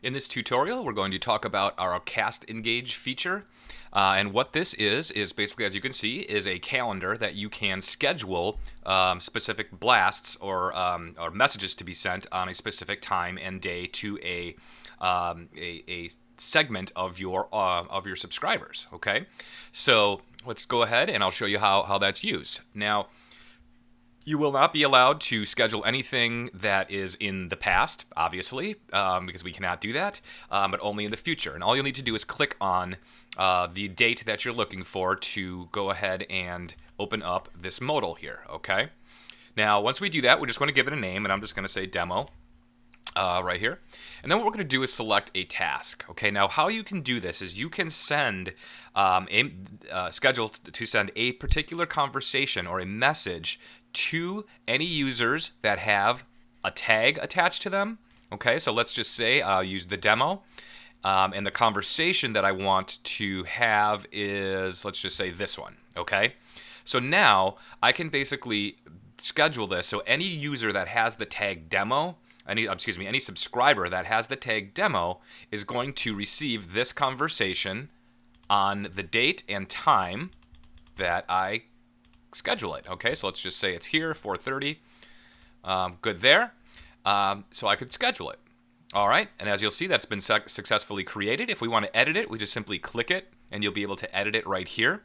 In this tutorial, we're going to talk about our Cast Engage feature. And what this is basically, as you can see, is a calendar that you can schedule specific blasts or messages to be sent on a specific time and day to a segment of your subscribers. Okay, so let's go ahead and I'll show you how that's used. Now, you will not be allowed to schedule anything that is in the past, obviously, because we cannot do that, but only in the future. And all you'll need to do is click on the date that you're looking for to go ahead and open up this modal here, okay? Now, once we do that, we're just going to give it a name, and I'm just going to say demo right here. And then what we're going to do is select a task. Okay, now how you can do this is you can send schedule to send a particular conversation or a message to any users that have a tag attached to them. Okay, so let's just say I'll use the demo. And the conversation that I want to have is, let's just say this one. Okay, so now I can basically schedule this so any user that has the tag demo, any subscriber that has the tag demo is going to receive this conversation on the date and time that I schedule it. Okay, so let's just say it's here, 4:30. Good there. So I could schedule it. All right, and as you'll see, that's been successfully created. If we want to edit it, we just simply click it, and you'll be able to edit it right here.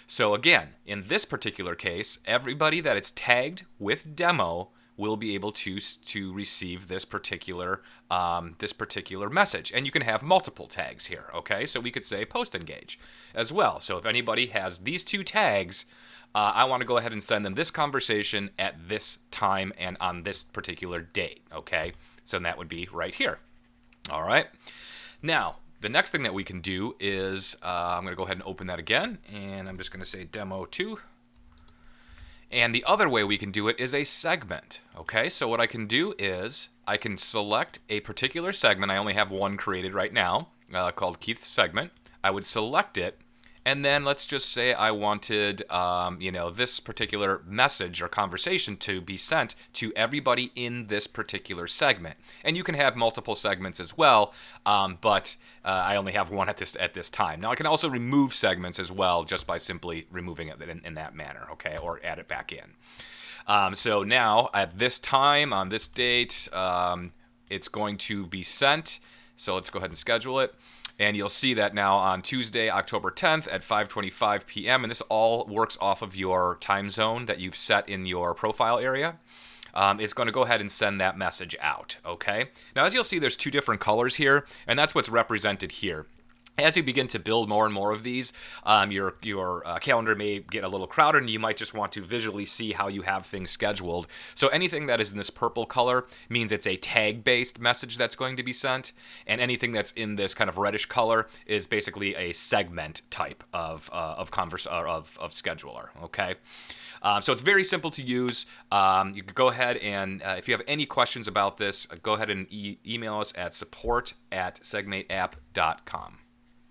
So again, in this particular case, everybody that it's tagged with demo will be able to receive this particular message. And you can have multiple tags here, okay? So we could say post engage as well. So if anybody has these two tags, I want to go ahead and send them this conversation at this time and on this particular date, okay? So that would be right here. All right. Now, the next thing that we can do is I'm going to go ahead and open that again, and I'm just going to say demo 2. And the other way we can do it is a segment. Okay, so what I can do is I can select a particular segment. I only have one created right now called Keith's segment. I would select it, and then let's just say I wanted this particular message or conversation to be sent to everybody in this particular segment. And you can have multiple segments as well, but I only have one at this time. Now I can also remove segments as well just by simply removing it in that manner, okay, or add it back in. So now at this time on this date, it's going to be sent. So let's go ahead and schedule it. And you'll see that now on Tuesday, October 10th at 5:25 p.m. And this all works off of your time zone that you've set in your profile area. It's going to go ahead and send that message out, okay? Now, as you'll see, there's two different colors here, and that's what's represented here. As you begin to build more and more of these, your calendar may get a little crowded, and you might just want to visually see how you have things scheduled. So anything that is in this purple color means it's a tag-based message that's going to be sent, and anything that's in this kind of reddish color is basically a segment type of scheduler. Okay. So it's very simple to use. You can go ahead and if you have any questions about this, go ahead and email us at support@segmateapp.com.